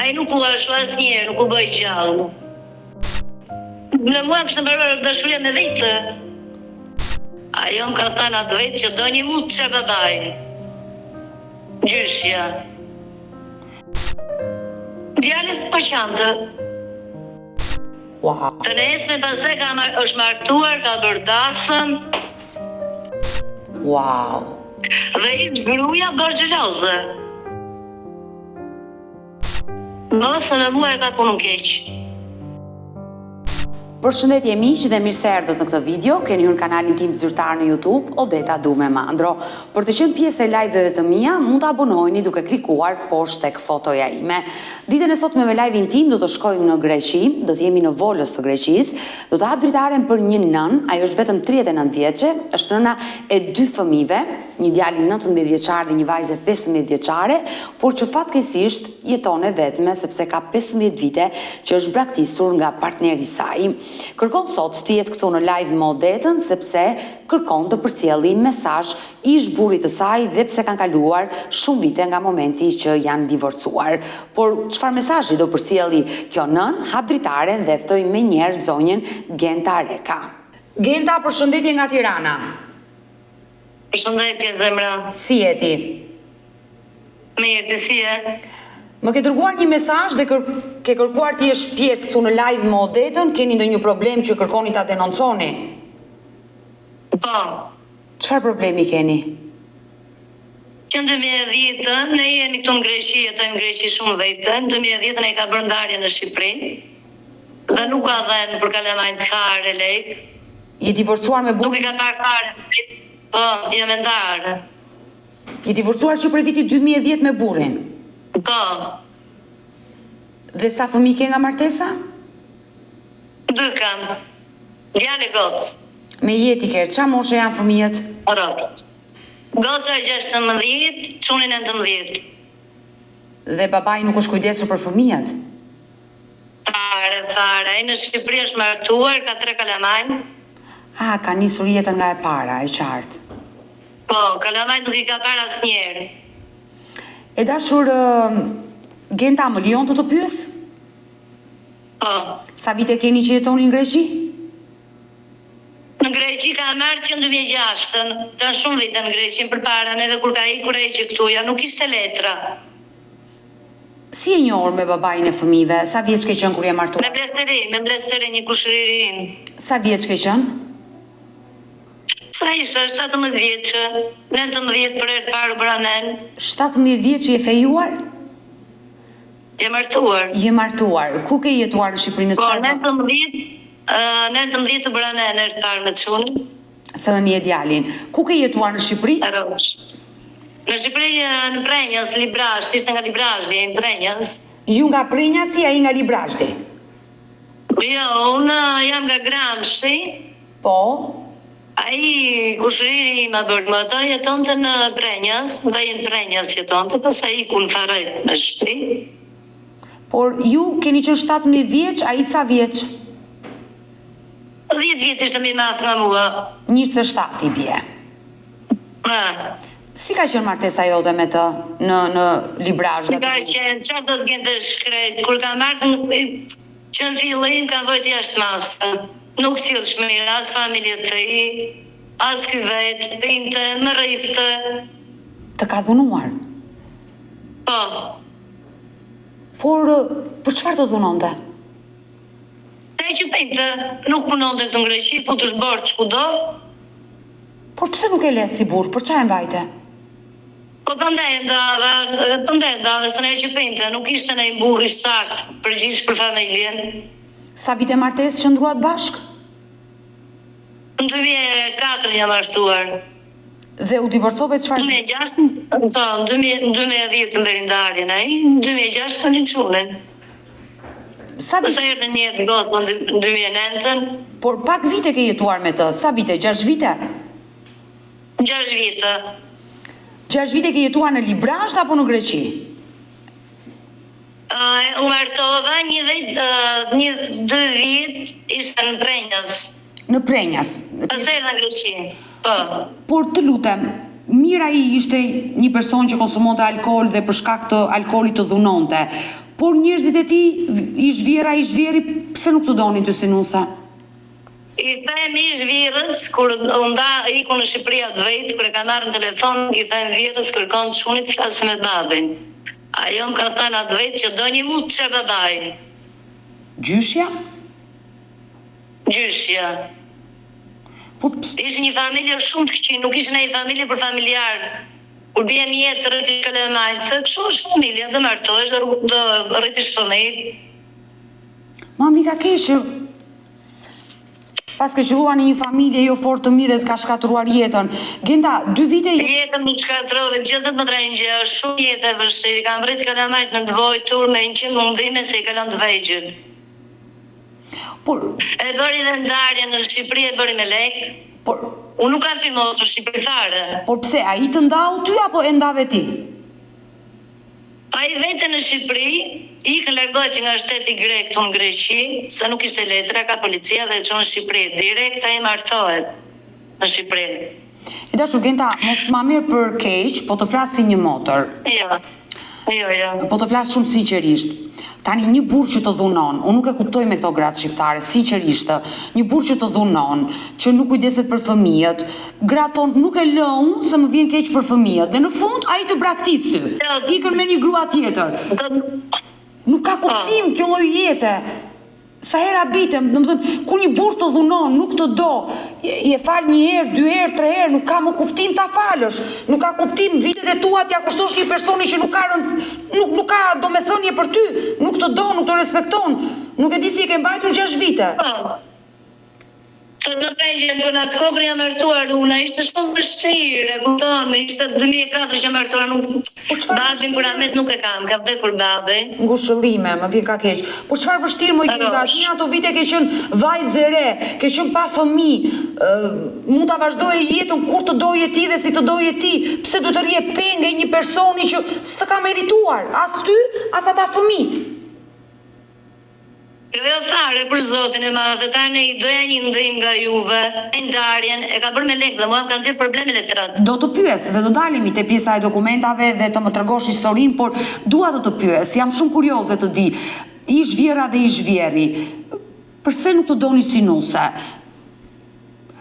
Ai nuk u ashu asnjëherë, nuk u bëj gjallë. Në mua kështë mbaruar dashuria me vete. Ajo më ka thënë atë vetë që do një mund që babaj. Gjyshja. Djallit për qantë. Wow. Të nesme pase është martuar, ka bërdasën. Wow. Dhe i gruja bërë gjeloze. Mësë me mua e ka punu keq. Përshëndetje miq dhe mirë se erdhët në këtë video. Keni hyrë në kanalin tim zyrtar në YouTube, Odeta Dume Mandro. Për të qenë pjesë e live-eve të mia, mund të abonoheni duke klikuar poshtë tek fotoja ime. Ditën e sotme me live-in tim do të shkojmë në Greqi, do të jemi në Volos të Greqisë. Do të hap dritaren për një nën, ajo është vetëm 39 vjeçe, është nëna e 2 fëmijëve, një djalë 19 vjeçar dhe një vajzë 15 vjeçare, por që fatkeqësisht jeton e vetme sepse ka 15 vite që është braktisur nga partneri i saj. Kërkon sot të jetë këtu në live me Odetën sepse kërkon të përcjelli mesazh ish burrit të saj dhe pse kanë kaluar shumë vite nga momenti që janë divorcuar. Por çfarë mesazhi do përcjelli kjo nën? Hap dritaren dhe ftoj me njerë zonjën Genta Reka. Genta, përshëndetje nga Tirana. Përshëndetje zemra. Si je ti? Mirë, ti si je? Më ke dërguar një mesazh dhe ke kërkuar ti jesh pjesë këtu në live me Odetën, keni ndonjë problem që kërkoni ta denonconi? Po. Çfarë problemi keni? Që në 2010 ne jemi këtu në Greqi, jetojmë në Greqi shumë vete. Në 2010 ai ka bërë ndarje në Shqipëri. Dhe nuk ka dhënë për kalamajn të fare lek. Je divorcuar me burrin? Nuk i ka parë fare. Po, jam e ndarë. Je divorcuar që prej vitit 2010 me burrin? Po. Dhe sa fëmijë ke nga martesa? 2 kam. Djalë e gocë. Me jeti ke, çfarë moshe janë fëmijët? Rrot. Goca 16, çuni 19. Dhe babai nuk është kujdesur për fëmijët? Fare. Ai në Shqipëri është martuar, ka 3 kalamajn. Ka nisur jetën nga e para, e qartë. Po, kalamajn nuk i ka parë asnjëherë. E dashur, Genta, më lijon të pyes? Po. Sa vite keni që jetoni në Greqi? Në Greqi ka marrë që në 2006, kanë shumë vite në Greqi përpara, neve kur ka ikur ai që këtuja, nuk ishte letra. Si e njohur me babain e fëmijëve? Sa vjeç ke qenë kur je martuar? Me blesëri, një kushëririn. Sa vjeç ke qenë? Sa isha, 17 vjeçë, 19 për herë parë branen. 17 vjeç je fejuar? Je martuar. Je martuar. Ku ke jetuar në Shqipëri? Po, 19 të branen herë parë me çunin. Se dhe një djalin. Ku ke jetuar në Shqipëri? Në Shqipëri, në Prenjas, Librazhdi, ishte nga Librazhdi, në Prenjas. Ju nga Prenjasi, ai nga Librazhdi? Jo, unë jam nga Gramshi. Po? Ai kushëriri ima bërë më ata jetonte në Prenjas, dhe i në Prenjas jetonte, pas ai ku në Farret në Shqipëri. Por ju keni qenë 17 vjeç, ai sa vjeç? 10 vjet ishte më i madh nga mua. 27 i bie. Si ka qenë martesa jote me të në Librazh? Ka qenë, çfarë do të gjente shkret, kur ka marrë që në fillim ka vojtë jashtë masë. Nuk sill shmirë, as familje të i, as ky vetë, pinte, më rrifte. Të ka dhunuar? Po. Por, për çfarë të dhunonte? E që pinte, nuk punonte këtu në Greqi, futush borxh kudo. Por pse nuk e le si burr, për çfarë e mbajte? Po pëndaj ndave, së ne që pinte, nuk ishte në i burri sakt, përgjish për familjen. Sa vite martesë qëndruat bashkë? Në 2004 jam martuar. Dhe u divorcove çfarë? Në 2010 të mberi ndarjen ai, në 2006 të një çunin. Sa vite? Sa erdhe një jetë gotë në 2009. Por pak vite ke jetuar me të, sa vite? 6 vite? 6 vite. 6 vite ke jetuar në Librazh apo në Greqi? U martova 2 vit ishte në Prenjas. Në Prenjas. Pas erdhe në Greqi. Po. Por të lutem, Mira i ishte një person që konsumonte alkool dhe për shkak të alkoolit të dhunonte. por njerëzit e tij, ish vjeri, pse nuk të donin ty Sinuse? I them ish vjerës, kur ikun në Shqipëri atë vejt, kur e ka marrë në telefon, i them vjerës kërkon çunit flasë me babin. Ajo më ka thënë atë vejt që do një mu të që babaj. Gjyshja? Gjyshja. Ishte një familje shumë të këqij, nuk ishte një familje për familjar. Kur bie një jetë të rritish kalamajse, kështu është familja, do martohesh, do rritish fëmijë. Mami ka keq, pas ke qëlluar në një familje jo fort të mirë dhe të ka shkatruar jetën. Genda, 2 vite... Jetën më shkatrove, gjithët më trajnëgje, shumë jetë e vështirë, kam rritë kalamajt me të vojtur, me 100 mundime se i kalon të vejgjën. E bëri dhe ndarje në Shqipëri, e bëri me lekë. Unë nuk kam filmos në Shqipëri fare. Por pse, a i të ndau ty apo e ndave ti? A i vete në Shqipëri, i kën largohet që nga shteti grek të në Greqi, se nuk ishte letra, ka policia dhe që në Shqipëri. Direkt a i martohet në Shqipëri. E dashur Genta, mos ma mirë për keq, po të flasë si një motër. Jo. Po të flasë shumë sinqerisht. Tani një burrë që të dhunon, unë nuk e kuptoj me këto gratë shqiptare, sinqerisht, një burrë që të dhunon, që nuk kujdeset për fëmijët, gratë thonë nuk e lë unë se më vjen keq për fëmijët, dhe në fund ai të braktis ty, ikën me një grua tjetër. Nuk ka kuptim kjo lloj jete. Sa hera bitem, domethënë, kur një burrë të dhunon, nuk të do, je fal 1 herë, 2 herë, 3 herë, nuk ka më kuptim ta falësh. Nuk ka kuptim vitet e tua t'ia kushtosh një personi që nuk ka domethënie për ty, nuk të do, nuk të respekton. Nuk e di si e ke mbajtur 6 vite. Të do të rejgjën për në atë kokër jam mërtuar una, ishte shumë vështirë, e kupton, ishte 2004 që mërtuar, babin për amet nuk e kam vdekur babi. Ngushëllime, më vjen ka keq. Po çfarë vështirë më i Genda, ti ato vite ke qenë vajzë e re, ke qenë pa fëmijë, mund ta vazhdoje jetën kur të doje ti dhe si të doje ti, pse du të rje penge një personi që s'të ka merituar, as ty, as ata fëmijë. Jo fare për zotin e madhe, tani doja një ndihmë nga juve, e ndarjen, e ka bërë me lekë dhe mua më kanë thirrë probleme letrat. Do të pyes dhe do dalemi te pjesa e dokumentave dhe të më tregosh historinë, por dua të pyes, jam shumë kurioze të di, ish vjera dhe ish vjeri, përse nuk të doni Sinuse?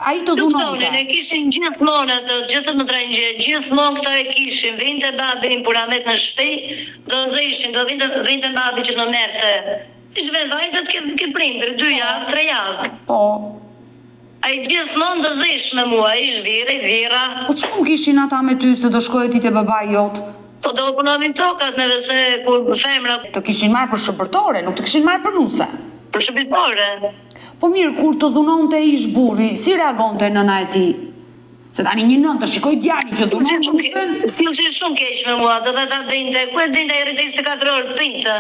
A i të dhunonte? Ne kishin gjithmonë atë, gjithët më trajnëgje, gjithmonë këto e kishin, vinte babin për amet në shtëpi, do zëjshin, do vinte babi që në merte. Si që vajzat ke prindër, 2 javë, 3 javë. Po. A i gjithmonë do zëjsh me mua, ish vjera. Po që nuk ishin ata me ty se do shkoje ti te baba jotë? Po do punonin tokat neve se kur femra... Të kishin marrë për shërbërtore, nuk të kishin marrë për nuse. Për shërbëtore. Po mirë, kur të dhunonte ish burri, si reagonte nëna e ti? Se tani një nënë të shikoj djali që dhunon nusën... Ti që shumë keq me mua, do të ta dinte, ku e dinte i rrite 24 orë, pinte.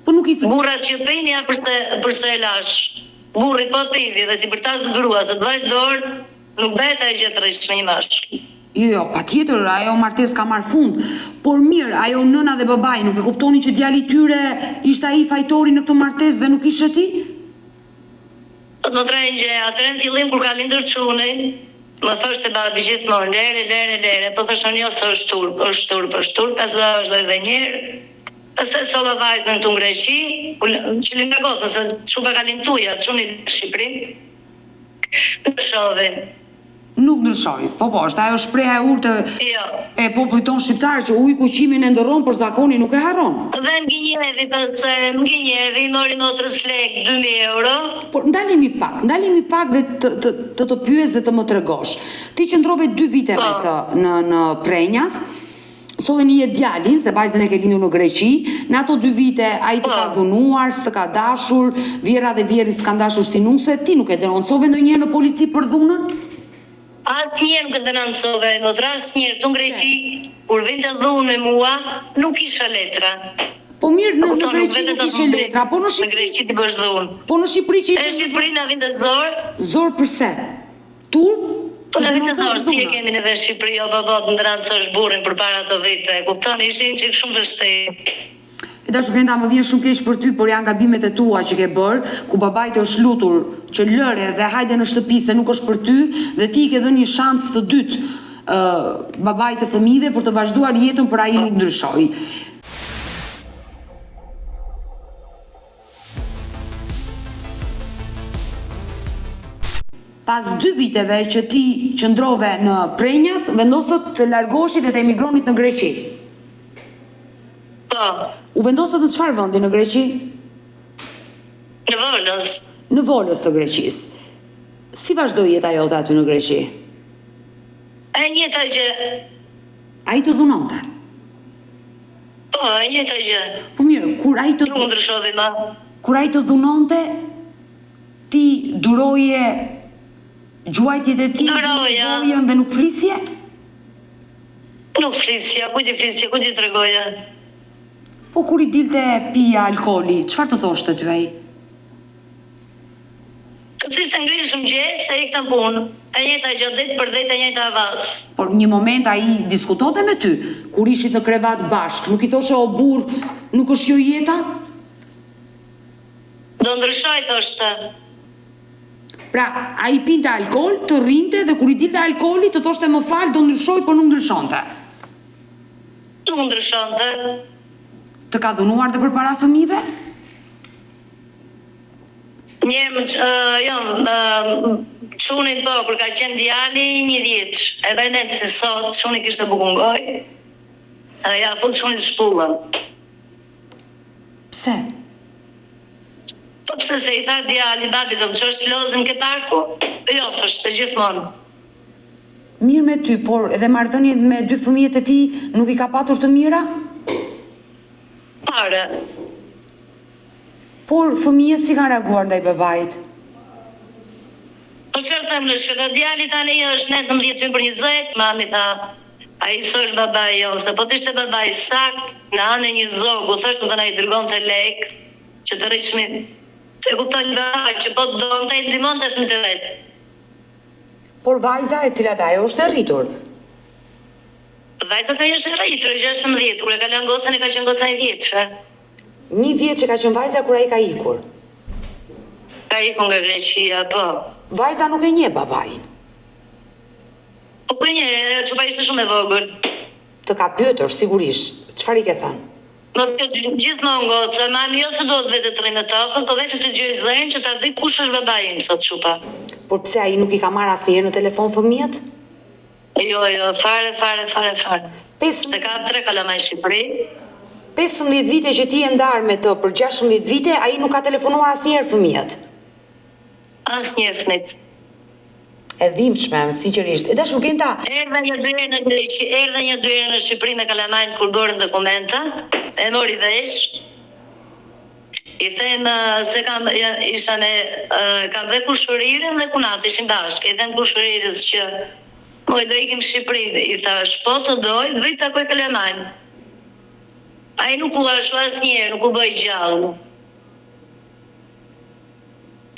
Po nuk i burrat që pinja përse e lash. Burri po pivi dhe ti përtas grua, se të vaj dorë, nuk bëhet e gjetërisht me një mashkull. Jo, patjetër, ajo martes ka marrë fund, por mirë, ajo nëna dhe babaj nuk e kuptoni që djali tyre ishte ai fajtori në këtë martes dhe nuk ishte ti? Po të më trajnëgje, atëre në fillim kur ka lindur çuni, më thoshte babi gjithmonë, lere, po thoshon jo se është turp, pas do vazhdoj dhe njerë. Pëse sola vajzën të në Greqi, që linë nga gotën, se shumë ka linë tuja, që në Shqipëri, nërshove. Nuk nërshoj, po, është ajo shpreha e urtë e popullit tonë shqiptarë që ujë kuqimin e ndërron, për zakoni nuk e harron. Dhe më gjenjevi, mori motrës lek 2.000 euro. Por ndalimi pak dhe të pyes dhe të më tregosh. Ti qëndrove 2 vite me të në Prenjas, solli një jetë djalin, se vajzën e ke lindur në Greqi, në ato 2 vite a i të ka dhunuar, s'të ka dashur, vjera dhe vjeri s'kan dashur Sinuse, ti nuk e denoncove ndonjëherë në polici për dhunën? Atë njerë nuk e denoncove, më tras njerë të në Greqi, kur vinte dhunë me mua, nuk isha letra. Po mirë, në Greqi nuk ishe letra, po në Shqipëri... Në Greqi ti bësh dhunë. Po në Shqipëri që ishe... E Shqipëri na vinte zorë. Zorë përse? Turp? Po në vitë zorë, si e kemi në dhe Shqipëri, o babot në drancosh burin për para të vite, kuptoni, ishin që shumë vështirë. E da Genda, më vjen shumë keq për ty, por janë gabimet e tua që ke bërë, ku babajt është lutur që lëre dhe hajde në shtëpi se nuk është për ty, dhe ti i ke dhënë një shans të dytë babajt të fëmijëve për të vazhduar jetën, për ai nuk ndryshoi. Pas 2 viteve që ti qëndrove në Prenjas, vendosët të largoheshit dhe të emigronit në Greqi. Po, U vendosët në çfarë vendi në Greqi? në Volos. Në Volos të Greqisë. Si vazhdoi jeta jote aty në Greqi? E njëjta gjë. Ai të dhunonte. Po, e njëjta gjë. Po mirë, Nuk ndryshove më. kur ai të dhunonte, ti duroje gjuajtjet e tij, Duroja. dhe nuk flisje? Nuk flisja, ku ti flisja, ku ti tregoja. Po kur i dilte pija alkooli, çfarë të thoshte ty ai? Si ishte ngrihesh mëngjes, e ikta në punë. E njëjta gjë ditë për ditë, e njëjta avaz. Por një moment ai diskutonte me ty, kur ishit në krevat bashk, nuk i thoshe o burr, nuk është kjo jeta? Do ndryshoj thoshte. Pra, ai pinte alkool, të rrinte dhe kur i dilte alkooli të thoshte më fal, do ndryshoj, por nuk ndryshonte. Nuk ndryshonte. Të ka dhunuar dhe përpara fëmijëve? Çunin po, kur ka qenë djali 1 vjeç. E venet si sot, çuni kishte bukungoj. Edhe ja fut çunit shpullën. Pse? Po pse se i tha djali, babi do më çosh të lozim ke parku? Jo, thoshte gjithmonë. Mirë me ty, por edhe marrëdhëniet me 2 fëmijët e tij nuk i ka patur të mira? Pare. Por fëmijët si kanë reaguar ndaj babait? Po çfarë them në shkëtë, djali tani është 19 për 20, mami tha, ai s'është babai jo, se po të ishte babai sakt, në anë një zogu, thoshte do na i dërgonte lek, që të rrishmin. Se kupton një babai që po të donte i ndihmonte fëmijët e vet. Por vajza e cila ajo është e rritur. Vajza tani është e rritur, 16, kur e ka lënë gocën e ka qenë goca e vjeçë. 1 vjeç që ka qenë vajza kur ai ka ikur. Ka ikur nga Greqia, po. Vajza nuk e njeh babain. Po për një, që pa ishte shumë e vogël. Të ka pyetur sigurisht, çfarë i ke thënë? Më të gjithmonë goca, mami jo se do të vetë të rrinë në tokën, po veç të gjej zërin që ta di kush është babai im, thot Çupa. Por pse ai nuk i ka marrë asnjëherë në telefon fëmijët? Jo, fare. Se ka 3 kalama në Shqipëri. 15 vite që ti e ndar me të për 16 vite, ai nuk ka telefonuar asnjëherë fëmijët. Asnjëherë fëmijët. E dhimbshme, sinqerisht. E dashur Genta, Erdha një 2 herë në Greqi, erdha një 2 herë në Shqipëri me kalamajt kur bërën dokumenta, e mori vesh. I them se kam dhe kushërirën dhe kunat ishin bashkë. I them kushërirës që moj do ikim Shqipëri, i thash po të doj, do i takoj kalamajt. Ai nuk u ashu asnjëherë, nuk u bëj gjallë.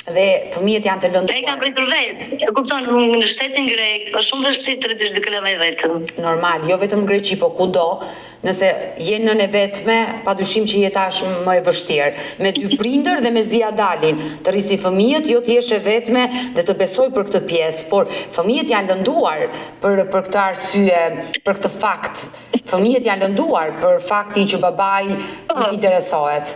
dhe fëmijët janë të lënduar. Ai ka pritur vetë. E kupton, në shtetin grek, është shumë vështirë të rritesh dikë me vetëm. Normal, jo vetëm në Greqi, po kudo, nëse je nën e vetme, padyshim që jeta është më e vështirë. Me 2 prindër dhe me zia dalin, të rrisi fëmijët, jo të jesh e vetme dhe të besoj për këtë pjesë, por fëmijët janë lënduar për këtë arsye, për këtë fakt. Fëmijët janë lënduar për faktin që babai nuk interesohet.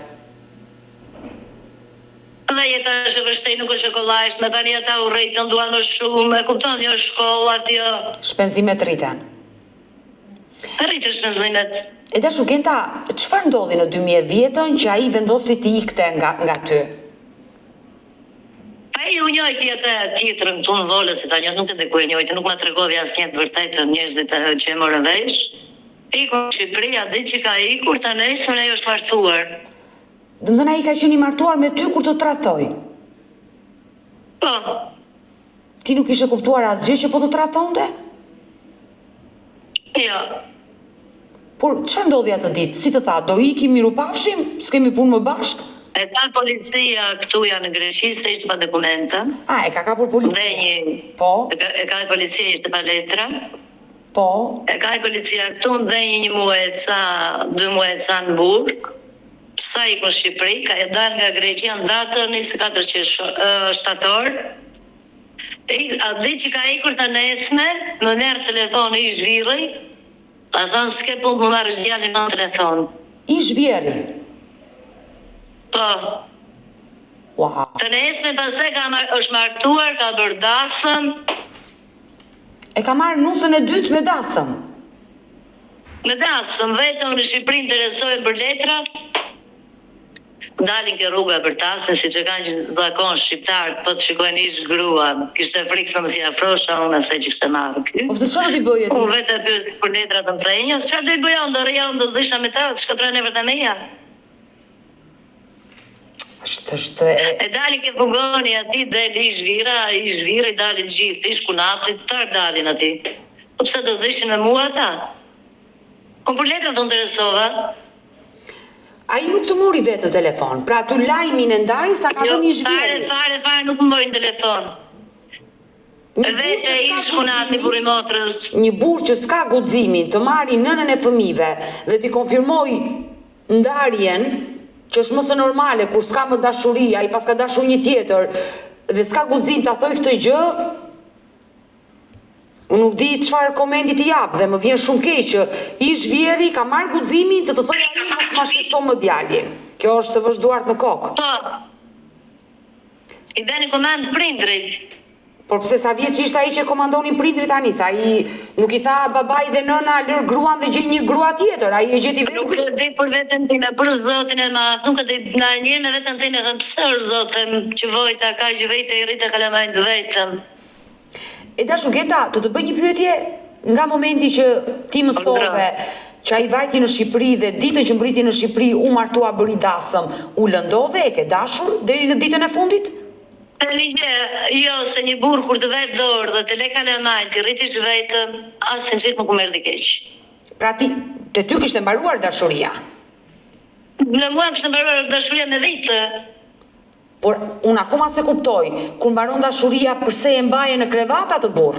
Dhe jeta është e vështirë, nuk është e kollajshme, tani ata u rritën duan më shumë, e kupton, jo shkollat, jo. Shpenzimet rriten. Rritën shpenzimet. E dashur Genta, çfarë ndodhi në 2010-ën që ai vendosi të ikte nga ty? Ai u njojti atë tjetrën këtu në Volës, ta njojt, nuk e di ku e njojti, nuk ma tregovi asnjë të vërtetën njerëzit që e morën vesh. Iku në Shqipëri, a ditë që ka ikur, ta nesër ajo është martuar. Dëmëthënë ai ka qenë i martuar me ty kur të tradhoi. Po. Ti nuk ishe kuptuar asgjë që po të tradhonte? Jo. Por çfarë ndodhi atë ditë? Si të tha, do ikim mirupafshim, s'kemi punë më bashk? E ka policia këtu janë në Greqi, se ishte pa dokumenta. E ka kapur policia. Dhe një. Po. E ka policia ishte pa letra. Po. E ka policia këtu dhe një muaj ca, 2 muaj ca në Burg. Sa i në Shqipëri, ka e dalë nga Greqia në datën 24 shtator. A di që ka ikur të nesme, më merë telefon i zhvirëj, a thënë s'ke punë më marrë djalin në telefon. I zhvjeri? Po. Wow. Të nesme pastaj është martuar, ka bërë dasëm. E ka marrë nusën e dytë me dasëm. Me dasëm, vetëm në Shqipëri interesojnë për letrat. Dalin ke rruga për tasën, si që kanë zakon shqiptarë, po të shikojnë ish grua. Kishte frikë se mos i afrosha unë asaj që kishte marrë ky. Po pse çfarë do t'i bëje ti? Unë vetë pyet për letrat të mprejnjës, çfarë do i bëja unë do zisha me ta, shkatërojnë e vërta meja. Është E dalin ke fugoni aty, del ish vira, i dalin gjithë, ish kunatit, tar dalin aty. Po pse do zishin me mua ata? Unë për letrat do interesova. Ai nuk të mori vetë në telefon, pra tu lajmin e ndarjes ta ka dhënë ish vjeri. Fare nuk më mori në telefon. Vetë ish kunati burri motrës. Një burr që s'ka guximin të marrë nënën e fëmijëve dhe t'i konfirmoj ndarjen, që është më së normale kur s'ka më dashuri, ai pas ka dashur një tjetër dhe s'ka guxim ta thoj këtë gjë. Unë nuk di çfarë komendi t'i jap dhe më vjen shumë keq që ish vjeri ka marrë guximin të thojë ai mos ma shqetëso më djalin. Kjo është të vëzhduart në kokë. Po. I bën komand prindrit. Por pse sa vjeç ishte ai që komandonin prindrit tani, sa ai nuk i tha babai dhe nëna lër gruan dhe gjej një grua tjetër, ai e gjeti vetë. Nuk e di për veten time, për Zotin e madh, nuk e di na njëherë me veten time them pse Zotim që vojta ka që vetë i rritë kalamajt vetëm. E dashur Geta, të bëj një pyetje nga momenti që ti mësove që ai vajti në Shqipëri dhe ditën që mbriti në Shqipëri u martua bëri dasëm, u lëndove, e ke dashur deri në ditën e fundit? Të ligje, jo, se një burr kur të vetë dorë dhe të le kalamajt, të rritish vetëm, asë në nuk më erdhi keq. Pra ti, te ty kishte mbaruar dashuria? Në mua kishte mbaruar dashuria me vitë. Por unë akoma se kuptoj, kur mbaron dashuria përse e mbaje në krevat atë burr?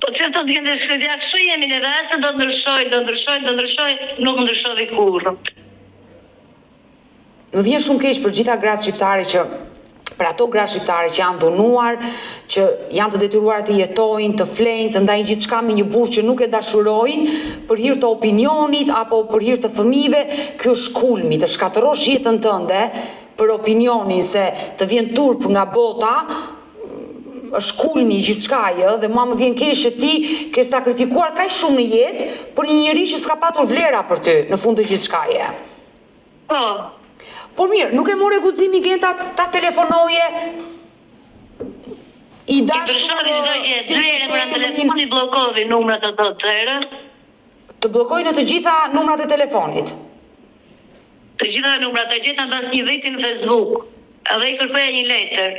Po çfarë të këndë shkretja, kështu jemi në vesë, do të ndryshoj, nuk ndryshovi kurrë. Më vjen shumë keq për gjitha gratë shqiptare që për ato gra shqiptare që janë dhunuar, që janë të detyruar të jetojnë, të flejnë, të ndajnë gjithçka me një burr që nuk e dashurojnë për hir të opinionit apo për hir të fëmijëve, ky është kulmi, të shkatërrosh jetën tënde për opinionin se të vjen turp nga bota, është kulmi i gjithçkaje dhe mua më vjen keq që ti ke sakrifikuar kaq shumë në jetë për një njerëz që s'ka patur vlera për ty në fund të gjithçkaje. Po. Por mirë, nuk e more guximi Genta ta telefonoje i dashur. Ti përshovi çdo gjë, drejtë për telefoni bllokovi numrat ato të tjera. Të bllokoj në të gjitha numrat e telefonit. Të gjitha numrat e gjeta mbas një viti në Facebook. Edhe i kërkoja një letër.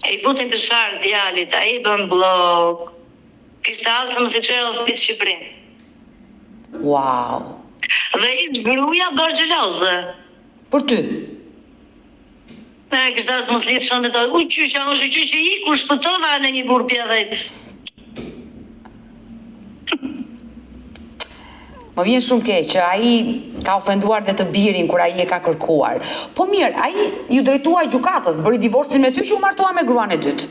E i futin të sharë djalit, ai i bën blok. Kishte alzëm si që e ofit Shqipërinë. Wow. Dhe i gruaja bërë xheloze. Për ty? Me kështë asë mos litë shonë me të qyqa i kur shpëtova në një burë pja vetë. Më vjen shumë keq që ai ka ofenduar dhe të birin kur ai e ka kërkuar. Po mirë, ai ju drejtuaj gjykatës, bëri divorcin me ty që u martua me gruan e dytë.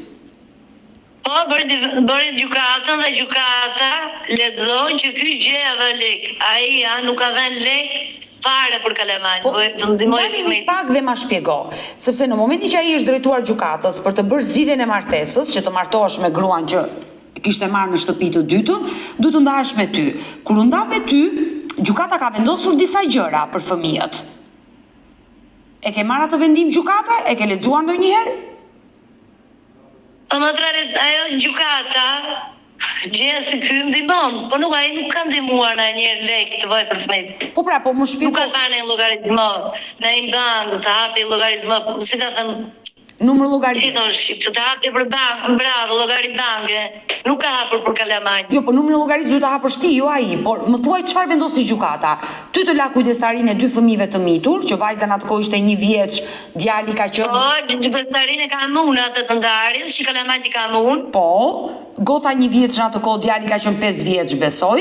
Po, bëri gjykatën dhe gjykata lexon që ky gjejava lek. Ai nuk ka vënë lek fare për kalamajt, do ndihmoj fëmijët. Pak dhe ma shpjego, sepse në momentin që ai është drejtuar gjykatës për të bërë zgjidhjen e martesës, që të martohesh me gruan që kishte marrë në shtëpi të dytën, duhet të ndahesh me ty. Kur u nda me ty, gjykata ka vendosur disa gjëra për fëmijët. E ke marrë atë vendim gjykata? E ke lexuar ndonjëherë? Po më tralet ajo gjykata gjëja si ky ndihmon, po nuk ai nuk ka ndihmuar ndonjëherë lek të vaj për fëmijët. Po pra, po më shpjego. Nuk ka parë në llogaritmë, në një bank të hapi llogaritmë, si ta them, numër llogarit. Si thon shqip, të hapi për bank, bravo, llogarit banke. Nuk ka hapur për kalamajt. Jo, po numrin e llogarisë duhet ta hapësh ti, jo ai, por më thuaj çfarë vendosi gjykata. Ty të la kujdestarinë e 2 fëmijëve të mitur, që vajza në atë kohë ishte 1 vjeç, djali ka qenë. Po, kujdestarinë ka unë atë të ndarjes, që kalamajt i kam unë. Po, goca 1 vjeç në atë kohë, djali ka qenë 5 vjeç, besoj.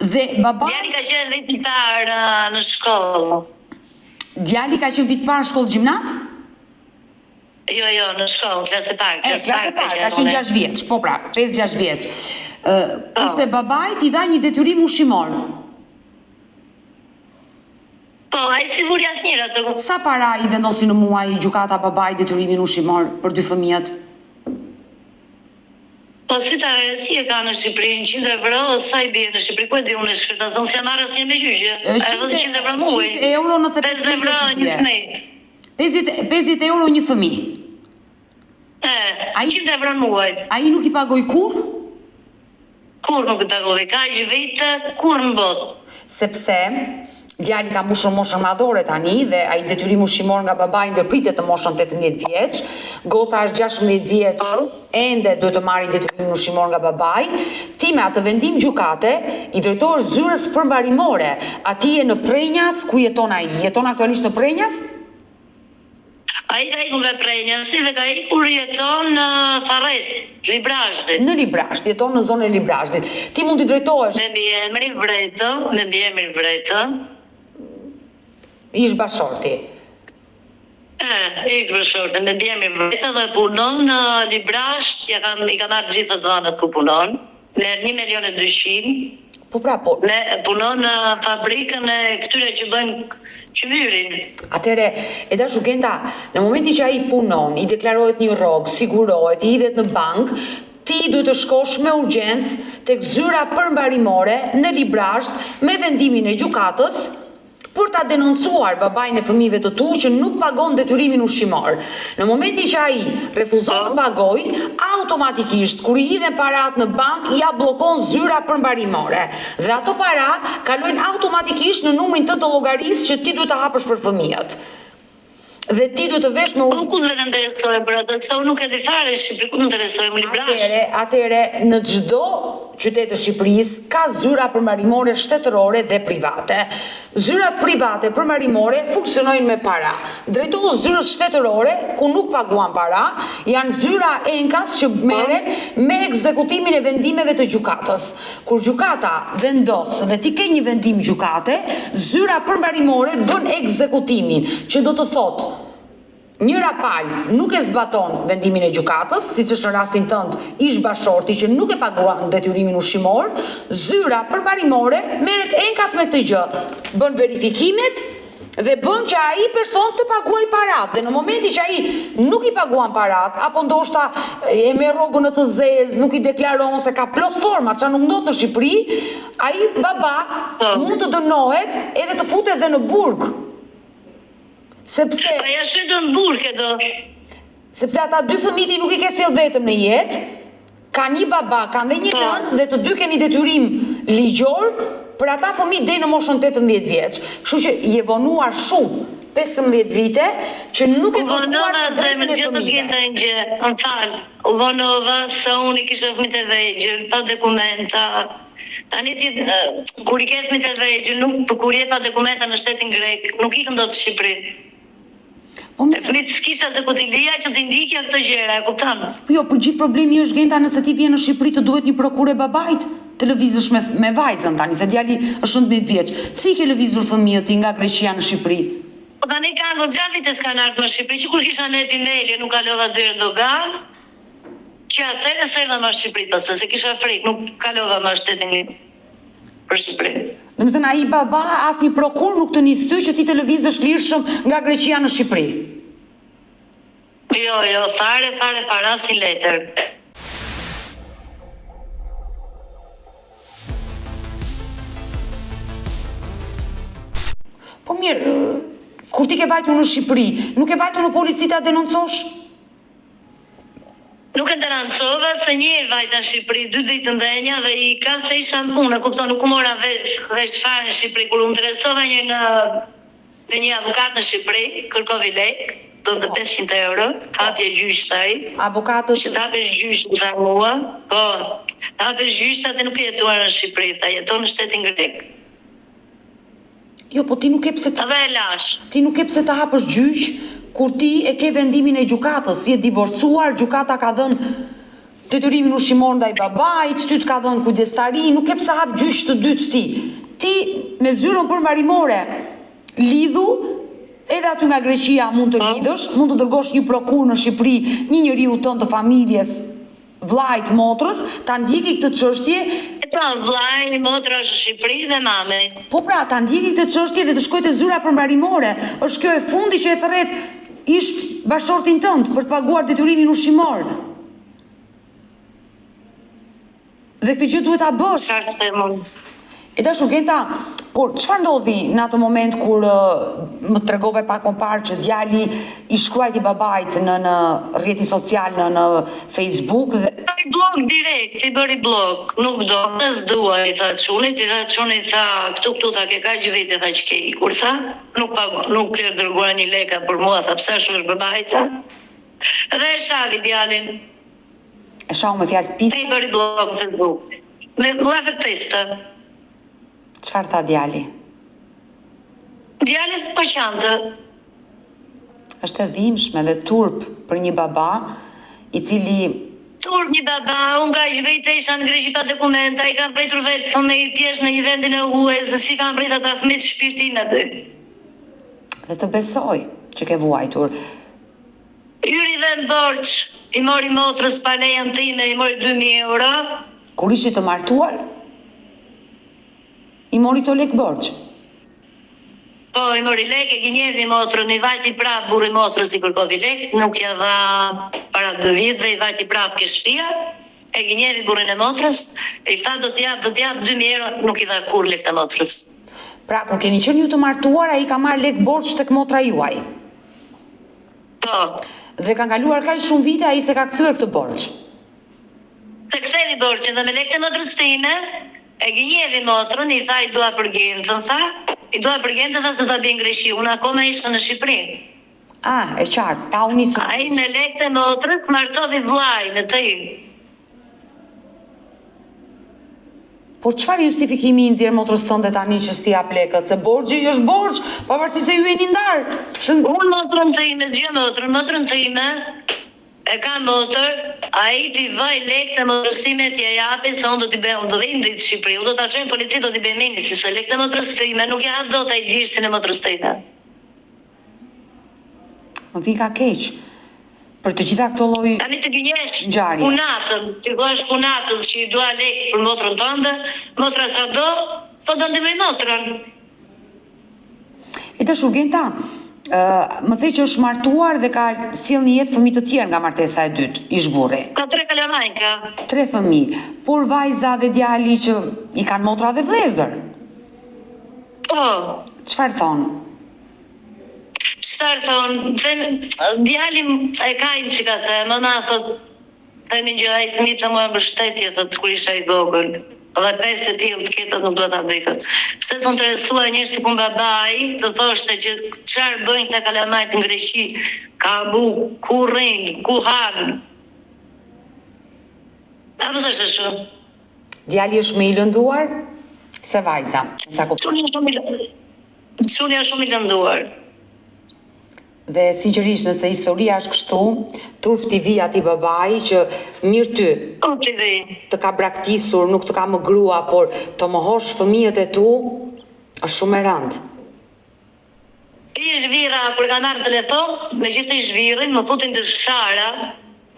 Dhe baba. Djali ka qenë vit i parë në shkollë. Djali ka qenë vit parë në shkollë gjimnaz? Jo, në shkollë, klasë e parë. Klasë e parë, ka qenë 6 vjeç, po pra, 5-6 vjeç. Kurse babai t'i dha një detyrim ushqimor. Po, ai si vuri asnjëra atë. Sa para i vendosi në muaj gjykata babait detyrimin ushqimor për 2 fëmijët? Po si e ka në Shqipëri, 100 euro, sa i bie në Shqipëri, ku e di unë shkërta, se jam marrë asnjë me gjyqje. Edhe 100 euro muaj. 100 euro në 50 euro një fëmijë. 50 euro një fëmijë. 100 euro në muaj. Ai nuk i pagoj kur? Kur nuk i pagoj, ka që vite, kur në botë. Sepse djali ka mbushur moshën madhore tani dhe ai detyrim ushqimor nga babai ndërpritet në moshën 18 vjeç. Goca është 16 vjeç, ende duhet të marrë detyrimin ushqimor nga babai. Ti me atë vendim gjykate i drejtohesh zyrës përmbarimore. Atje në Prenjas ku jeton ai? Jeton aktualisht në Prenjas? Ai ka ikur nga Prenjasi dhe ka ikur jeton në Farret, Librazhdit. Në Librazhd, jeton në zonën e Librazhdit. Ti mund t'i drejtohesh me biemrin Vretë. Ish bashorti. Ish bashorti, me biemrin Vretë dhe punon në Librazhd, i ka marrë gjithë dhënat ku punon, me 1.200.000. Po pra, po. Punon në fabrikën e këtyre që bëjnë qyryrin. Atëre, e dashur Genta, në momentin që ai punon, i deklarohet një rrogë, sigurohet, i hidhet në bank, ti duhet të shkosh me urgjencë tek zyra përmbarimore në Librazhd me vendimin e gjykatës për ta denoncuar babain e fëmijëve të tu që nuk pagon detyrimin ushqimor. Në momentin që ai refuzon të pagojë, automatikisht kur i hidhen parat në bank, ja bllokon zyra përmbarimore. Dhe ato para kalojnë automatikisht në numrin tënd të llogarisë që ti duhet ta hapësh për fëmijët. Dhe ti duhet të vesh me Po ku do të interesojë për atë, se unë nuk e di fare Shqipëri, ku më interesojë më Librazhd. Atëre në çdo qytet të Shqipërisë ka zyra përmbarimore shtetërore dhe private. Zyrat private përmbarimore funksionojnë me para. Drejtohet zyrës shtetërore ku nuk paguan para, janë zyra enkas që merren me ekzekutimin e vendimeve të gjykatës. Kur gjykata vendos dhe ti ke një vendim gjykate, zyra përmbarimore bën ekzekutimin, që do të thotë njëra palë nuk e zbaton vendimin e gjykatës, siç është në rastin tënd ish bashorti që nuk e paguan detyrimin ushqimor, zyra përmbarimore merret enkas me këtë gjë, bën verifikimet dhe bën që ai person të paguaj parat. Dhe në momentin që ai nuk i paguan parat, apo ndoshta e merr rrogën në të zezë, nuk i deklaron se ka plot forma, çka nuk ndodh në Shqipëri, ai baba mund të dënohet edhe të futet edhe në burg. Sepse ja shëndon burke do. Sepse ata 2 fëmijë nuk i ke sjell vetëm në jetë, kanë një baba, kanë dhe një nënë dhe të dy keni detyrim ligjor për ata fëmijë deri në moshën 18 vjeç. Kështu që je vonuar shumë 15 vite që nuk e vonova zemrën e fëmijëve. Më fal, u vonova se unë kisha fëmijë të vegjël, pa dokumenta. Tani kur i ke fëmijë të vegjël, kur je pa dokumenta në shtetin grek, nuk ikën dot në Shqipëri. E fëmijët s'kisha se ku t'i lija që t'i ndikja këtë gjëra, e kupton? Po jo, për gjithë problemi është Genta nëse ti vjen në Shqipëri të duhet një prokurë babait të lëvizësh me vajzën tani, se djali është 19 vjeç. Si ke lëvizur fëmijët ti nga Greqia në Shqipëri? Po tani kanë goxha vite s'kan ardhur në Shqipëri, që kur kisha në epimeli nuk kalova dy herë dogan, që atëherë s'erdha më në Shqipëri pastaj, se kisha frikë, nuk kalova më shtetin për Shqipëri. Domethënë ai baba asnjë prokur nuk të nis ty që ti të lëvizësh lirshëm nga Greqia në Shqipëri. Jo, fare si letër. Po mirë, kur ti ke vajtur në Shqipëri, nuk e vajtur në polici ta denoncosh? Nuk e denuncova se një herë vajta në Shqipëri 2 ditë ndenja dhe i ka se isha në punë, kupton, nuk u mora vesh fare në Shqipëri, kur u interesova me një avokat në Shqipëri, kërkovi lek, do të 500 euro, hapje gjyqt ai. Avokatët që hapësh gjyqt tha mua, po, hapësh gjyqt atë nuk e jetuar në Shqipëri, tha jeton në shtetin grek. Jo, po ti nuk e pse Edhe e lash. Ti nuk e pse të hapësh gjyq kur ti e ke vendimin e gjykatës, je divorcuar, gjykata ka dhënë detyrimin ushqimor ndaj babait, ty të ka dhënë kujdestari, nuk e pse hap gjyq të dytë ti. Ti me zyrën përmbarimore lidhu edhe aty nga Greqia mund të lidhësh, mund të dërgosh një prokur në Shqipëri, një njeriu tënd të familjes, vllajt, motrës, ta ndjeki këtë çështje. Po, vllai, motra është në Shqipëri dhe mami. Po pra, ta ndjeki këtë çështje dhe të shkojë te zyra përmbarimore. Është kjo e fundi që e thërret ish bashortin tënd për të paguar detyrimin ushqimor. Dhe këtë gjë duhet ta bësh. Çfarë të them unë? E dashur Genta, por çfarë ndodhi në atë moment kur më tregove pak më parë që djali i shkruajti babait në rrjetin social në Facebook dhe I blog direkt, I bëri blog, nuk do, të s'dua, I tha çunit, I tha, këtu tha ke kaq vite, tha që ke ikur, tha, nuk ke dërguar një leka për mua, tha, pse është babait, tha. Dhe e shavi djalin. E shahu me fjalë të piste. I bëri blog në Facebook. Me llafe të piste. Çfarë tha djali? Djali po qante. Është e dhimbshme dhe turp për një baba I cili Turp një baba, unë ka që vejtë isha në Greqi pa dokumenta, I kam pritur vetë fëmijë thjesht në një vendin e huaj, se si kam pritur ata fëmijë shpirtin aty. Dhe të besoj që ke vuajtur. Hyri dhe në borç, I mori motrës pa lejen time, I mori 2.000 euro. Kur ishi të martuar? I mori to lek borç. Po, I mori lek, e gjenjevi motrën, I vajti prap burri motrës I kërkovi lek, nuk ja dha para 2 vitëve, I vajti prap ke shtëpia, e gjenjevi burrin e motrës, I tha do t'jap 2.000 euro, nuk I dha kur lek të motrës. Pra, kur keni qenë ju të martuar, ai ka marrë lek borç tek motra juaj. Po. Dhe kanë kaluar kaq shumë vite ai se ka kthyer këtë borç. Se kthevi borxhin dhe me lekë të motrës time, e gjenjevi motrën, I tha I dua për Gentën, tha, I dua për Gentën, tha se ta bëj në Greqi, unë akoma isha në Shqipëri. E qartë, pa u nisur. Ai me lekë të motrës martovi vllajin e tij. Por çfarë justifikimi I nxjerr motrës tënde tani që s'ti jap lekët, se borxhi është borxh, pavarësisht se ju jeni ndar. Unë motrën time, gjë motrën time, e ka motër, ai t'i vaj lekë të motrës time t'ja japi, se unë do t'i bëj, unë do vej në Shqipëri, unë do t'a çojnë polici, do t'i bëj meni, si se lekë të motrës time nuk ja do t'a I dirsin e motrës time. Më vi ka keq. Për të gjitha këto lloj Tani të gënjesh ngjarje. punatën, ti thua punatës që I dua lekë për motrën tënde, motra sa do, po do ndihmoj motrën. E dashur Genta, më thej që është martuar dhe ka sjell një jetë fëmijë të tjerë nga martesa e dytë, ish burri. Ka 3 kalamajka. 3 fëmijë, por vajza dhe djali që I kanë motra dhe vëllezër. Po. Çfarë thon? Çfarë thon? Djalim e ka një çka të, mama thot, themi gjë ai fëmijë të mua mbështetje thot kur isha I vogël. Dhe 5 të tillë të ketat nuk do ta ndej thot. Pse s'u interesua njerëz si kun babai, të thoshte që çfarë bëjnë ta kalamajt në Greqi, ka bu, ku rrin, ku han. A pëse është ashtu? Djali është më I lënduar se vajza. Sa kuptoj. Çuni është shumë I lënduar. Dhe sinqerisht nëse historia është kështu, turp t'i vi ati babai që mirë ty të ka braktisur, nuk të ka më grua, por të mohosh fëmijët e tu, është shumë e rëndë. I zhvira, kur ka marrë telefon, me gjithë I zhvirin, më futin të shara,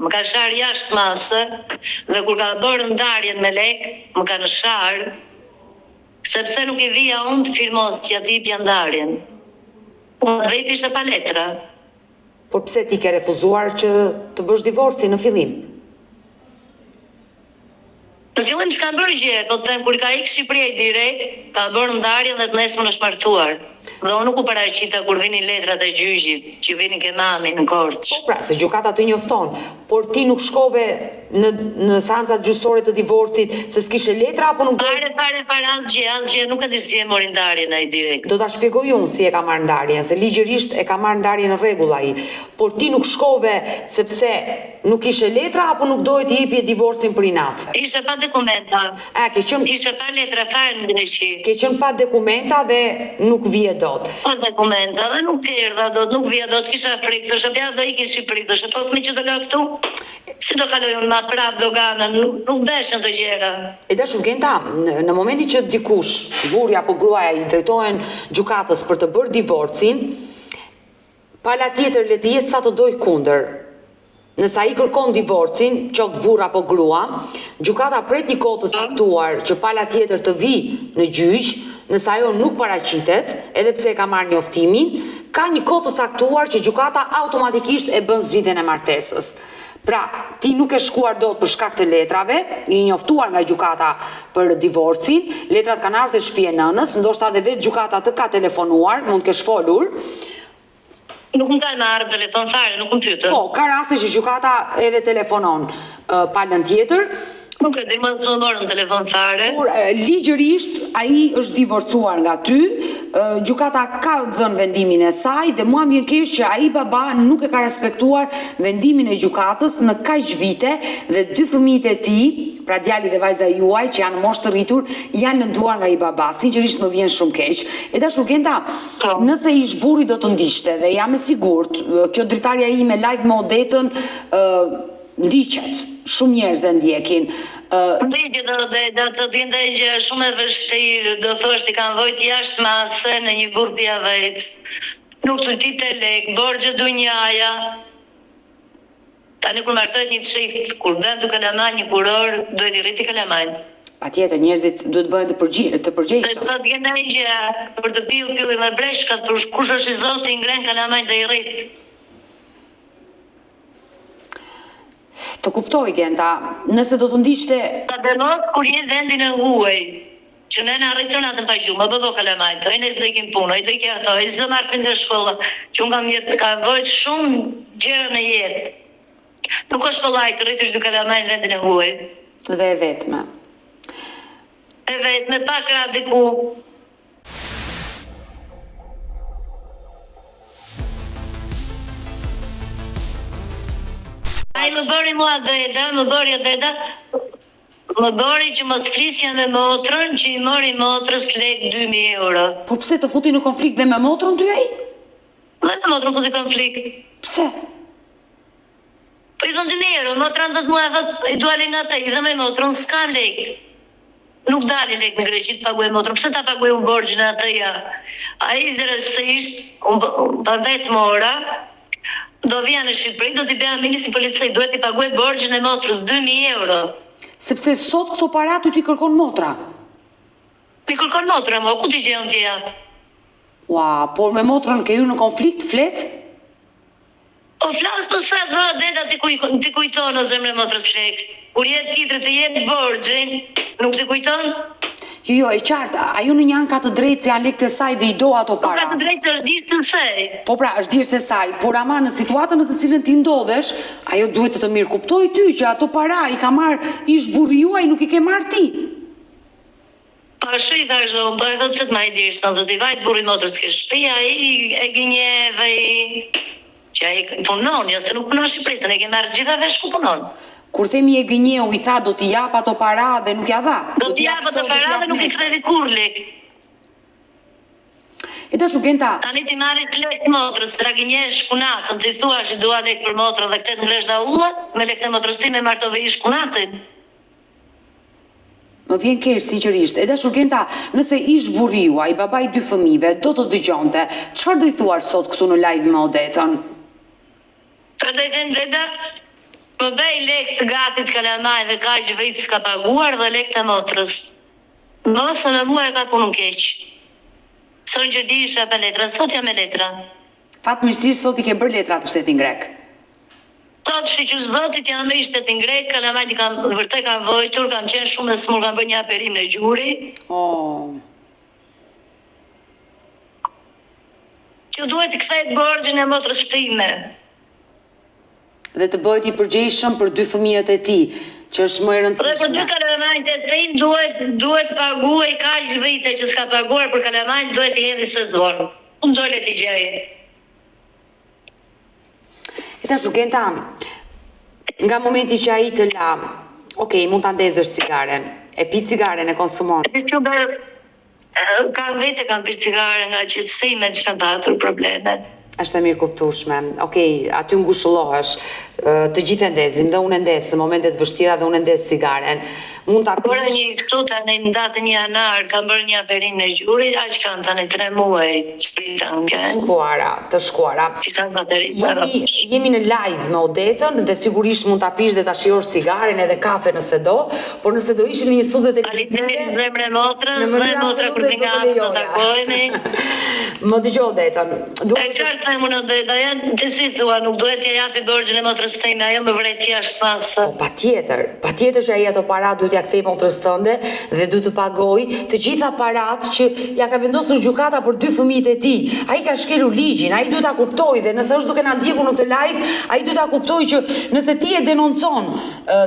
më ka sharë jashtë masë, dhe kur ka bërë ndarjen me lekë, më ka në sharë, sepse nuk I vija unë të firmos që ati I pja ndarjen. Unë dhe I kishte pa letra. Por pse ti ke refuzuar që të bësh divorci në fillim? Në fillim s'kam bërë gjë, po të them kur ka ikë Shqipëria direkt, ka bërë ndarjen dhe të nesër është martuar. Dhe unë nuk u paraqita kur vinin letrat e gjyqit, që vinin ke mami në Korçë. Po pra, se gjykata të njofton, por ti nuk shkove në seancat gjyqësore të divorcit se s'kishe letra apo nuk Fare asgjë, nuk e di si e mori ndarjen ai direkt. Do ta shpjegoj unë si e ka marrë ndarjen, se ligjërisht e ka marrë ndarjen në rregull ai, por ti nuk shkove sepse nuk ishe letra apo nuk doje të jepje divorcin për inat? Ishe pa dokumenta. Ishe pa letra fare në Greqi. Ke qenë pa dokumenta dhe nuk vije dot. Pa dokumenta dhe nuk erdha dot, nuk vija dot, kisha frikë, thoshe ja do ikin në Shqipëri, thoshe po fëmijë që do lë këtu, si do kaloj unë ma prap doganën, nuk beshën të gjëra. E dashur Genta, në momentin që dikush, burri apo gruaja I drejtohen gjykatës për të bërë divorcin, pala tjetër le të jetë sa të doj kundër. nëse ai kërkon divorcin, qoftë burr apo grua, gjykata pret një kohë të caktuar që pala tjetër të vi në gjyq, nëse ajo nuk paraqitet, edhe pse e ka marrë njoftimin, ka një kohë të caktuar që gjykata automatikisht e bën zgjidhjen e martesës. Pra, ti nuk e shkuar dot për shkak të letrave, i njoftuar nga gjykata për divorcin, letrat kanë ardhur te shtëpia e nënës, ndoshta edhe vetë gjykata të ka telefonuar, mund të kesh folur. Nuk më kanë marrë telefon fare, nuk më pyetën. Po, ka raste që gjykata edhe telefonon palën tjetër. Nuk e di, më të më morën telefon fare. Por ligjërisht ai është divorcuar nga ty, gjykata ka dhënë vendimin e saj dhe mua më vjen keq që ai baba nuk e ka respektuar vendimin e gjykatës në kaq vite dhe 2 fëmijët e tij, pra djali dhe vajza juaj që janë në moshë të rritur, janë lënduar nga i baba. Sinqerisht më vjen shumë keq. E dashur Genta, nëse ish burri do të ndiqte dhe jam e sigurt, kjo dritarja ime live me Odetën ndiqet, shumë njerëz e ndjekin. Ndiqet do të dinte gjë shumë e vështirë, do thosh ti kanë vojt jashtë mase në një burr pjavec. Nuk të tite lek, borxhe dunjaja. Tani kur martohet një çift, kur bën duke kalamaj një kuror, duhet i rriti kalamajn. Patjetër, njerëzit duhet bëhen të përgjegjshëm. Do të gjendaj gjë për të pillin me breshkat, për kush është i Zoti i ngren kalamajn dhe i rrit. Të kuptoj, Genta, nëse do të ndiqte... Ta dëmot kur je vendin e huaj, që ne në arritën atë në paqju, më bëbo kalamajt, ojnë e s'do i kim punë, ojnë do i ke ato, ojnë s'do marrë fin nga shkolla, që unë kam jetë, ka vojtë shumë gjërë në jetë. Nuk është kollaj të rritësh dy kalamajt në vendin e huaj. Dhe e vetme. E vetme, pak ra diku. Ai më bëri mua Deda, më bëri që mos flisja me motrën, që i mori motrës lek 2.000 euro. Por pse të futi në konflikt dhe me motrën ty ai? Dhe me motrën futi konflikt. Pse? Po i thonë 2.000 euro, motrën thot mua, thot, i dua lek nga te, i dhe me motrën, s'kam lek. Nuk dali lek në Greqi të paguaj motrën, pse ta paguaj unë borgjën atëja? Ai zërësisht, unë pandaj të mora, do vija në Shqipëri, do t'i bëja minis i policaj, duhet t'i paguaj borgjën e motrës, 2.000 euro. Sepse sot këto para ty t'i kërkon motra. Mi kërkon motra, mo, ku t'i gjenë tjeja? Ua, por me motrën ke ju në konflikt, flet? O flas për sa do Deda t'i kujton në zemrën e motrës lekt. Kur jetë titër të jetë borgjën, nuk t'i kujton? Jo, e qartë, ajo në një anë ka të drejtë se janë lekët e saj dhe i do ato para. Po ka të drejtë është dirë të saj. Po pra, është dirë se saj, por ama në situatën në të cilën ti ndodhesh, ajo duhet të mirë kuptoj ty që ato para i ka marrë ish burri juaj, nuk i ke marrë ti. Pa shë i thash do, po e thot që të ma i dirë, do t'i vajtë burri motrës ke shtëpia, e gënjeve, që e punon, jo se nuk punon Shqipërisën, e ke marrë gjitha vesh ku punon. Kur themi e gënjeu, i tha do t'i jap ato para dhe nuk ja dha. Do t'i jap ato para dhe nuk i kthevi kur lek. E dashur Genta. Tani ti marri lek motrës, tra gënjesh shkunatën, ti thua që dua lek për motrën dhe këtë ngresh da ullat, me lekët e motrës time martove i shkunatën. Më vjen keq sinqerisht. E dashur Genta, nëse ish burri juaj, babai 2 fëmijëve, do të dëgjonte, çfarë do i thuar sot këtu në live me Odetën? Çfarë do i thënë Deda? Më bëj lek të gatit kalamajve ka që vejtë s'ka paguar dhe lek të motrës. Mos me mua e ka punën keq. Son që di isha për letra, sot jam me letra. Fatmirësisht sot i ke bërë letra të shtetin grek. Sot shiqër zotit jam me i shtetin grek, kalamajt i kam vërtej kam vojtur, kam qenë shumë e smur, kam bërë një aperim në gjuri. Që duhet të kësaj borgjën e motrës time. Dhe të bëhet i përgjegjshëm për 2 fëmijët e tij, që është më e rëndësishme. Dhe për 2 kalamajt e tij duhet paguaj kaq vite që s'ka paguar për kalamajt, duhet i hedhë sezon. Unë dole t'i gjej. E tash Genta, nga momenti që ai të la, okay, mund ta ndezësh cigaren. E pi cigaren, e konsumon. Kam vete kam pi cigaren nga qetësime që kanë patur problemet. Është e mirë kuptueshme. Okej, aty ngushëllohesh. të gjithë e ndesim, dhe unë e ndes në momentet vështira dhe unë e ndes cigaren. Mund ta Por pish. një këtu tani në datën 1 janar kam bërë një aperinë në gjurit, aq kanë tani 3 muaj shpritan kanë. Të shkuara. Fitan bateri. Jemi në live me Odetën dhe sigurisht mund ta pish dhe ta shijosh cigaren edhe kafe nëse do, por nëse do ishim në një studio televizive. Zemre motrës dhe motra kur të nga të takojmë. Më dëgjoj Odetën. E qartë e më Odeta, janë të si thua, nuk duhet t'ja japi borgjën e motrës tëjme, ajo më vret jashtë masë. Po patjetër që ai ato para duhet ja kthej motrës tënde dhe duhet të pagoj të gjitha parat që ja ka vendosur gjykata për 2 fëmijët e tij. Ai ka shkelur ligjin, ai duhet ta kuptojë dhe nëse është duke na ndjekur në këtë live, ai duhet ta kuptojë që nëse ti e denoncon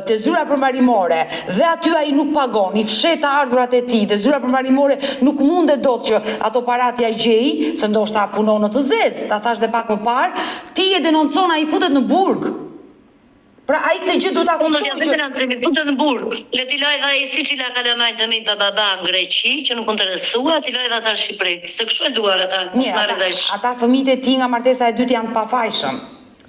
te zyra përmbarimore dhe aty ai nuk pagon, i fshet të ardhurat e tij dhe zyra përmbarimore nuk mundet dot që ato parat ja gjej, se ndoshta punon në të zezë, ta thash dhe pak më parë, ti e denoncon, ai futet në burg. Pra ai këtë gjë duhet ta kuptojë. Unë jam vetë futet në burg. Le t'i laj dha ai siç i la kalamajt të mi baba në Greqi, që nuk interesua, t'i laj dha ata në Shqipëri. Se kështu e duar ata, s'marrë vesh. Ata fëmijët e tij nga martesa e dytë janë të pafajshëm.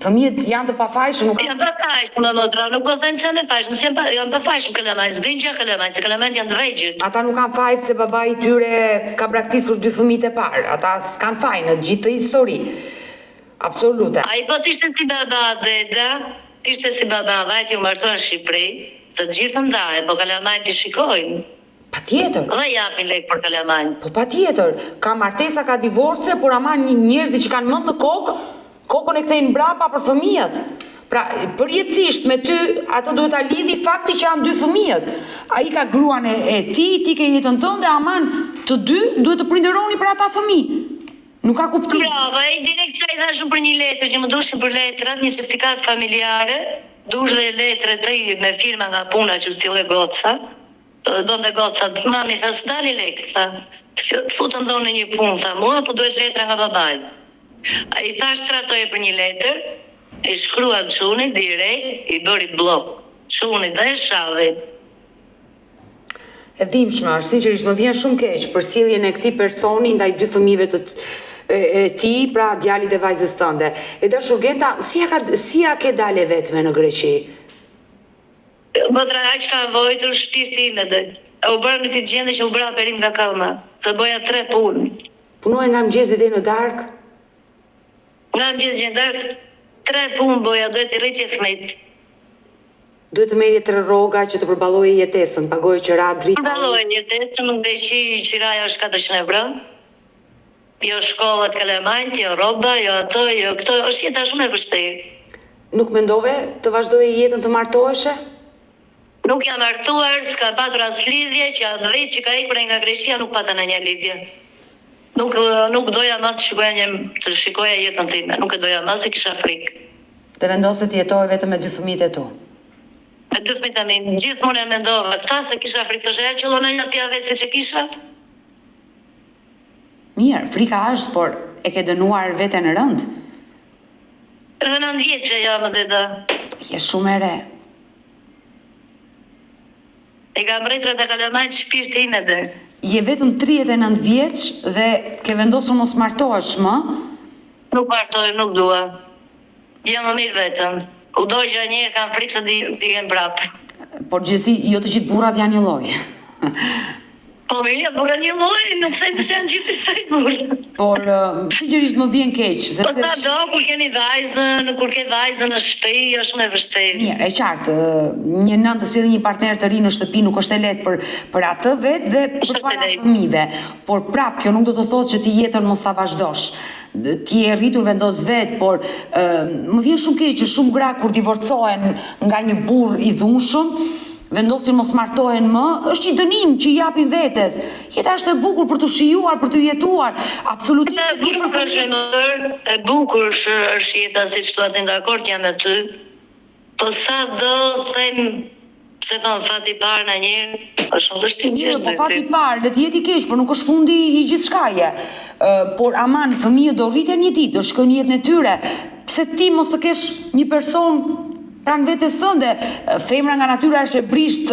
Fëmijët janë të pafajshëm, nuk janë pafajshëm, motra, nuk po thënë se janë pafajshëm, janë pafajshëm kalamajt, s'din gjë kalamajt, se kalamajt janë të vegjël. Ata nuk kanë faj se babai i tyre ka braktisur 2 fëmijët e parë. Ata s'kan faj në gjithë histori. Absolute. Ai po t'ishte si baba Deda, t'ishte si baba vajt ju martuar në Shqipëri, se të gjithë ndaje, po kalamajt i shikojnë. Patjetër. Dhe japin lek për kalamajt. Po patjetër, ka martesa, ka divorce, por ama njerëzit që kanë mend në kokën e kthejnë mbrapa për fëmijët. Pra, përjetësisht me ty, atë duhet ta lidhi fakti që janë 2 fëmijët. Ai ka gruan e tij, ti ke jetën tënde, aman të dy duhet të prinderoni për ata fëmijë. Nuk ka kuptim. Bravo, ai direkt sa i thashun për një letër që më dushin për letrat, një certifikat familjare, dush dhe letrat të i me firma nga puna që të fillë goca, donde goca, mami tha s'dali lek, tha, të futën dhonë në një punë, tha mua, po duhet letra nga babaj. Ai thash tratoje për një letër, i shkrua të çunit direkt, i bëri blok, çunit dhe shavit. E dhimbshme është, sinqerisht më vjen shumë keq për sjelljen e këtij personi ndaj 2 fëmijëve e tij, pra djalit dhe vajzës tënde. E dashur Genta, si ja ke dalë vetme në Greqi? Motra aq ka vojtur shpirti im edhe. U bëra në këtë gjendje që u bëra perim nga koma, se boja 3 punë. Punoje nga mëngjesi deri në darkë? Nga mëngjesi në darkë 3 punë boja, duhet i rritje fëmijët. Duhet të merrje 3 rroga që të përballojë jetesën, pagoje qira, drita. Përballojë jetesën, në Greqi qiraja është 400 euro. Jo shkollat kalamajt, jo rroba, jo ato, jo këto, është jeta shumë e vështirë. Nuk mendove të vazhdoje jetën të martoheshe? Nuk jam martuar, s'ka patur as lidhje, që atë vit që ka ikur nga Greqia nuk pata në një lidhje. Nuk doja ma të shikoja jetën time, nuk e doja ma se kisha frikë. Dhe vendose të jetoje vetëm me 2 fëmijët e tu? Me 2 fëmijët e mi, gjithmonë e mendova këta se kisha frikë, të shëja që lona një pja vetë se që kisha. Mirë, frika është, por e ke dënuar veten rënd? 39 vjeç që jam edhe da. Je shumë e re. E kam rritrat e kalamajt shpirti im edhe. Je vetëm 39 vjeç dhe ke vendosur mos martohesh më? Nuk martoj, nuk dua. Jam më mirë vetëm. U dojgja njerë kam frikë se diken prapë. Por gjithsi, jo të gjithë burrat janë një lloj. Po mirë, burra një lloj, nuk thënë se janë gjithë kësaj burra. Por sinqerisht më vjen keq, Po sa do kur ke vajzën në shtëpi, është shumë e vështirë. Mirë, e qartë, një nën të sjellë një partner të ri në shtëpi nuk është e lehtë për atë vetë dhe përpara fëmijëve. Por prap, kjo nuk do të thotë që ti jetën mos ta vazhdosh. Ti e rritur vendos vetë, por më vjen shumë keq që shumë gra kur divorcohen nga një burr i dhunshëm, vendosin mos martohen më, është një dënim që i japin vetes. Jeta është e bukur për të shijuar, për të jetuar. Absolutisht. E bukur është jeta, siç thua ti, dakord jam me ty. Po sa do them se thon fati i parë na njëherë, është shumë vështirë gjë. Po fati i parë, le të jetë i keq, por nuk është fundi i gjithçkaje. Por aman, fëmijët do rriten një ditë, do shkojnë jetën e tyre. Pse ti mos të kesh një person pranë vetes tënde, femra nga natyra është e brisht,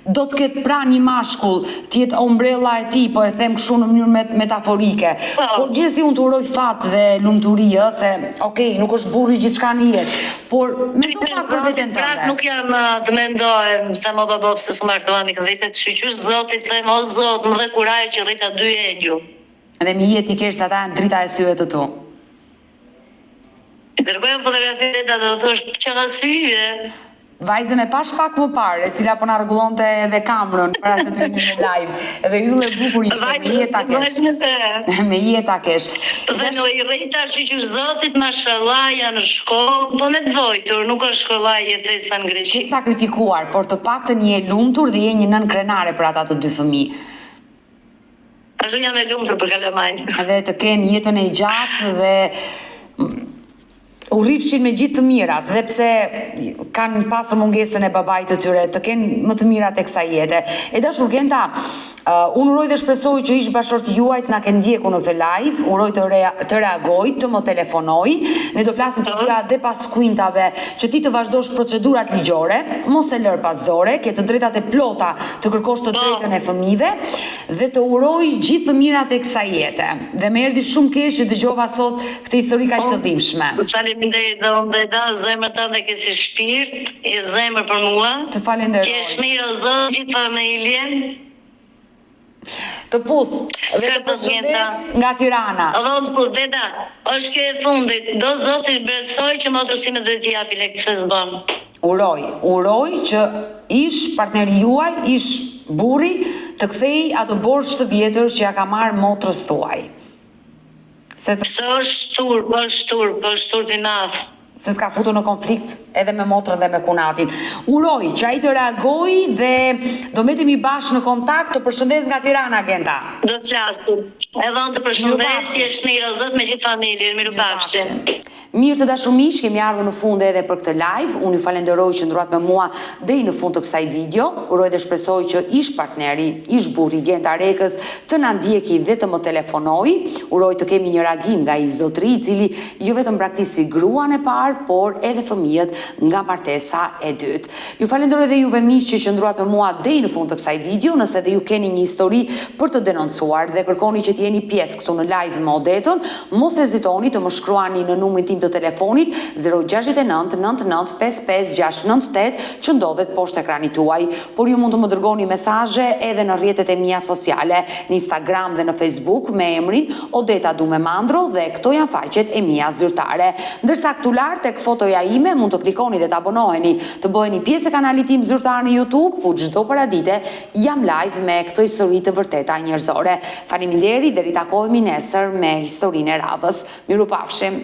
do të ketë pranë një mashkull, të jetë ombrella e tij, po e them kështu në mënyrë metaforike. Por gjithsesi unë të uroj fat dhe lumturi, se okay, nuk është burri gjithçka në jetë, por mendo pak për veten tënde. Nuk jam të mendoj sa më babo pse s'u martova me vetë të shqyqysh Zotit, them o Zot, më dhe kuraj që rrita 2 egju. Dhe mi jetë i kesh se ata janë drita e syve të tu. Dërgojmë fotografitë dhe do thosh që ka syje. Vajzën e pash pak më parë, e cila po na rregullonte edhe kamerën para se të vinim në live. Edhe ylle bukur ishte, me jeta kesh. Me jeta kesh. Dhe në i rrita shqyqysh Zotit, mashallah, janë në shkollë, po me të vojtur, nuk është shkolla jetesa në Greqi. Ke sakrifikuar, por të paktën je lumtur dhe je një nën krenare për ata të 2 fëmijë. Ashtu jam e lumtur për kalamajnë. Dhe të kenë jetën e gjatë dhe u rrifshin me gjithë të mirat, dhe pse kanë pasur mungesën e babait të tyre, të kenë më të mirat e kësaj jete. E dashur Genta, unë uroj dhe shpresoj që ish bashkëshorti juajt na kenë ndjekur në këtë live, uroj të reagoj, të më telefonoj, ne do flasim të dyja dhe pas kuintave, që ti të vazhdosh procedurat ligjore, mos e lër pas dore, ke të drejtat e plota të kërkosh të drejtën e fëmijëve, dhe të uroj gjithë të mirat e kësaj jete. Dhe më erdhi shumë keq që dëgjova sot këtë histori kaq të dhimbshme. Faleminderit dhe zemrën tënde ke si shpirt, e zemër për mua. Të falenderoj. Qesh mirë o Zot, gjithë familjen. Të puth, dhe të përshëndes nga Tirana. Të puth, Deda, është kjo e fundit, do Zoti besoj që motrësimet do t'i japi lekë se s'bën. Uroj që ish partneri juaj, ish burri, të kthej atë borxh të vjetër që ja ka marrë motrës tuaj. Se është turp i madh. Se të ka futur në konflikt edhe me motrën dhe me kunatin. Uroj që ai të reagoj dhe do metemi bashkë në kontakt. Të përshëndes nga Tirana, Genta. Do flasim. Edhe unë të përshëndes, jesh mirë o Zot me gjithë familjen, mirupafshim. Mirë të dashur miq, kemi ardhur në fund edhe për këtë live. Unë ju falenderoj që ndruat me mua deri në fund të kësaj video. Uroj dhe shpresoj që ish partneri, ish burri Genta Rekës të na ndjeki dhe të më telefonoj. Uroj të kemi një reagim nga i zotëri i cili jo vetëm praktisi gruan e parë, por edhe fëmijët nga martesa e dytë. Ju falenderoj dhe juve miq që qëndruat me mua deri në fund të kësaj video. Nëse dhe ju keni një histori për të denoncuar dhe kërkoni që të jeni pjesë këtu në live me Odetën, mos hezitoni të më shkruani në numrin tim të telefonit 069 99 55 698 që ndodhet poshtë ekranit tuaj, por ju mund të më dërgoni mesazhe edhe në rrjetet e mia sociale, në Instagram dhe në Facebook me emrin Odeta Dumemandro dhe këto janë faqet e mia zyrtare. Ndërsa këtu lart tek fotoja ime mund të klikoni dhe të abonoheni, të bëheni pjesë e kanalit tim zyrtar në YouTube, ku çdo paradite jam live me këto histori të vërteta njerëzore. Faleminderit dhe ritakohemi nesër me historinë e radhës. Mirupafshim.